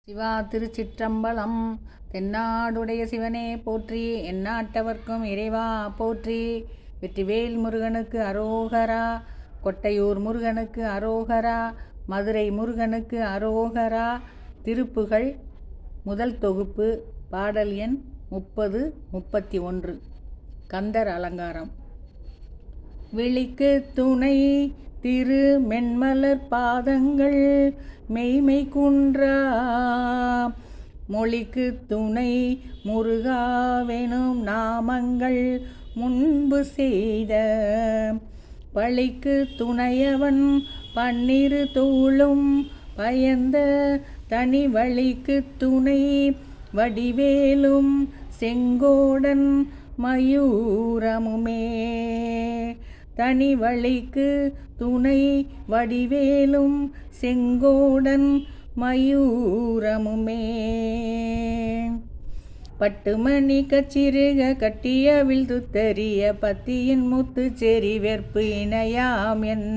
சிவா திருச்சிற்றம்பலம். தென்னாடுடைய சிவனே போற்றி, எந்நாட்டவர்க்கும் இறைவா போற்றி. வெற்றிவேல் முருகனுக்கு அரோகரா, கொட்டையூர் முருகனுக்கு அரோகரா, மதுரை முருகனுக்கு அரோகரா. திருப்புகழ் முதல் தொகுப்பு, பாடல் எண் 30, 31. கந்தர் அலங்காரம். விழிக்கு துணை திரு மென்மலர் பாதங்கள் மெய்மை குன்றா, மொழிக்கு துணை முருகாவெனும் நாமங்கள் முன்பு செய்த, பழிக்கு துணையவன் பன்னிரு தூளும் பயந்த தனி வழிக்கு துணை வடிவேலும் செங்கோடன் மயூரமுமே. தனி வழிக்கு துணை வடிவேலும் செங்கோடன் மயூரமுமே. பட்டுமணி கச்சிறுக கட்டியவில் துத்தறிய பத்தியின் முத்து செறி வெற்பு இணையாம் என்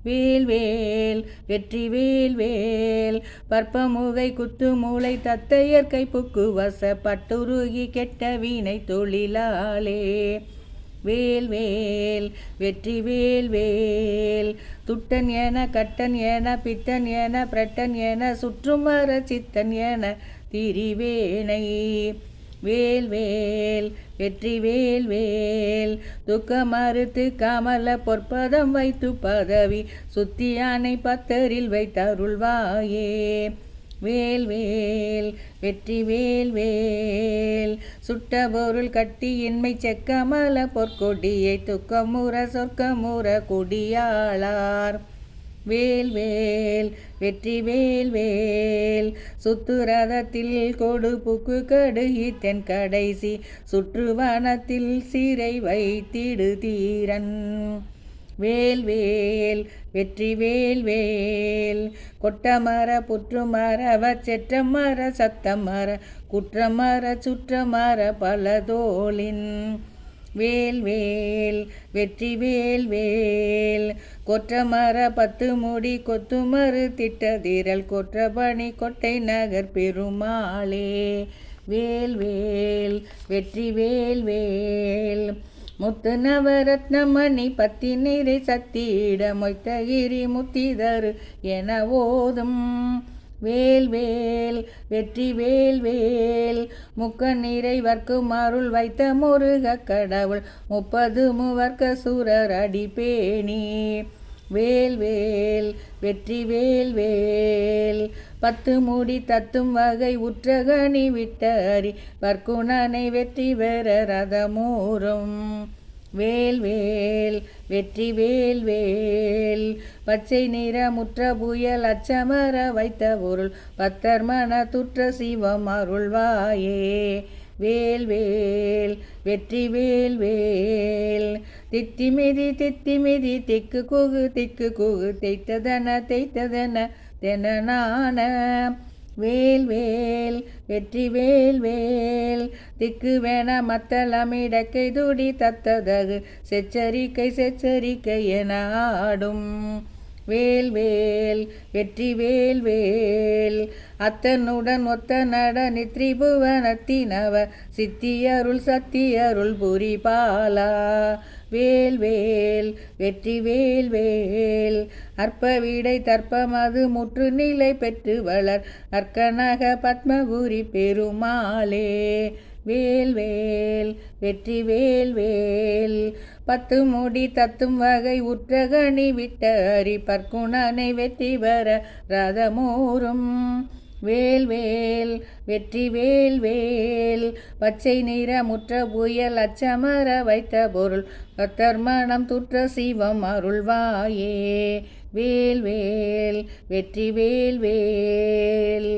வேல்வேல் வெற்றி வேல்வேல். பற்பமுகை குத்து மூளை தத்தையர் கைப்புக்கு வச பட்டுருகி கெட்ட வீணை தொழிலாலே வேல்வேல் வெற்றி வேல்வேல். துட்டன் என கட்டன் என பித்தன் என பிரட்டன் என சுற்றுமர சித்தன் என திரிவேனை வேல்வேல் வெற்றி வேல்வேல். துக்க மறுத்து கமல பொற்பதம் வைத்து பதவி சுத்தியானை பத்தரில் வைத்தருள்வாயே வேல்வேல் வெற்றி வேல்வேல். சுட்ட பொருள் கட்டி இன்மை செக்கமல பொற்கொடியை துக்கமுற சொர்க்கமுற கொடியாளார் வேல்வேல் வெற்றி வேல்வேல். சுத்துரதத்தில் கொடு புக்கு கடுகி தென் கடைசி சுற்றுவனத்தில் சிறை வைத்திடு தீரன் வேல்வேல் வெற்றி வேல்வேல். கொட்டமர புற்றுமர வச்செற்றமர சத்தமர குற்றமர சுற்றமர பலதோளின் வேல்வேல் வெற்றி வேல்வேல். கொற்றமர பத்து முடி கொத்துமறு திட்டதிரல் கொற்றபணி கொட்டை நகர் பெருமாளே வேல்வேல் வெற்றி வேல்வேல். முத்து நவரத்னமணி பத்தி நீரை சத்தியிட மொய்த்தகிரி முத்திதரு என ஓதும் வேல்வேல் வெற்றி வேல்வேல். முக்க நீரை வர்க்கும் அருள் வைத்த முருக கடவுள் 30 மூவர்க்க சூரர் அடிப்பேணி வேல்வேல் வெற்றி வேல்வேல். 10 மூடி தத்தும் வகை உற்றகணி விட்ட அறி பற்குணனை வெற்றி பெற ரதமூரும் வேல்வேல் வெற்றி வேல்வேல். பச்சை நிற முற்ற புயல் அச்சமர வைத்த பொருள் பத்தர் மன துற்ற சிவம் அருள்வாயே வேல்வேல் வெற்றி வேல்வேல். தித்திமிதி திக்கு குகு தேய்த்ததென தெனான வேல்வேல் வெற்றி வேல்வேல். திக்கு வேண மத்தளமிடக்கை துடி தத்ததகு செச்சரிக்கை என ஆடும் வேல்வேல் வெற்றி வேல்வேல். அத்தனுடன் ஒத்த நட நித்ரிபுவனத்தினவ சித்தியருள் சத்தியருள் புரிபாலா வேல்வேல் வெற்றி வேல்வேல். அற்ப விடை தற்பமது முற்று நிலை பெற்று வளர் அர்க்கனக பத்மபுரி பெருமாளே வேல்வேல் வெற்றி வேல்வேல். 10 முடி தத்தும் வகை உற்றகணி விட்ட அறி பற்குணனை வெற்றி பெற ரதமூரும் வேல்வேல் வெற்றி வேல்வேல். பச்சை நிற முற்ற புயல் அச்சமர வைத்த பொருள் பத்தர் மனம் துற்ற சிவம் அருள்வாயே வேல்வேல் வெற்றி வேல்வேல்.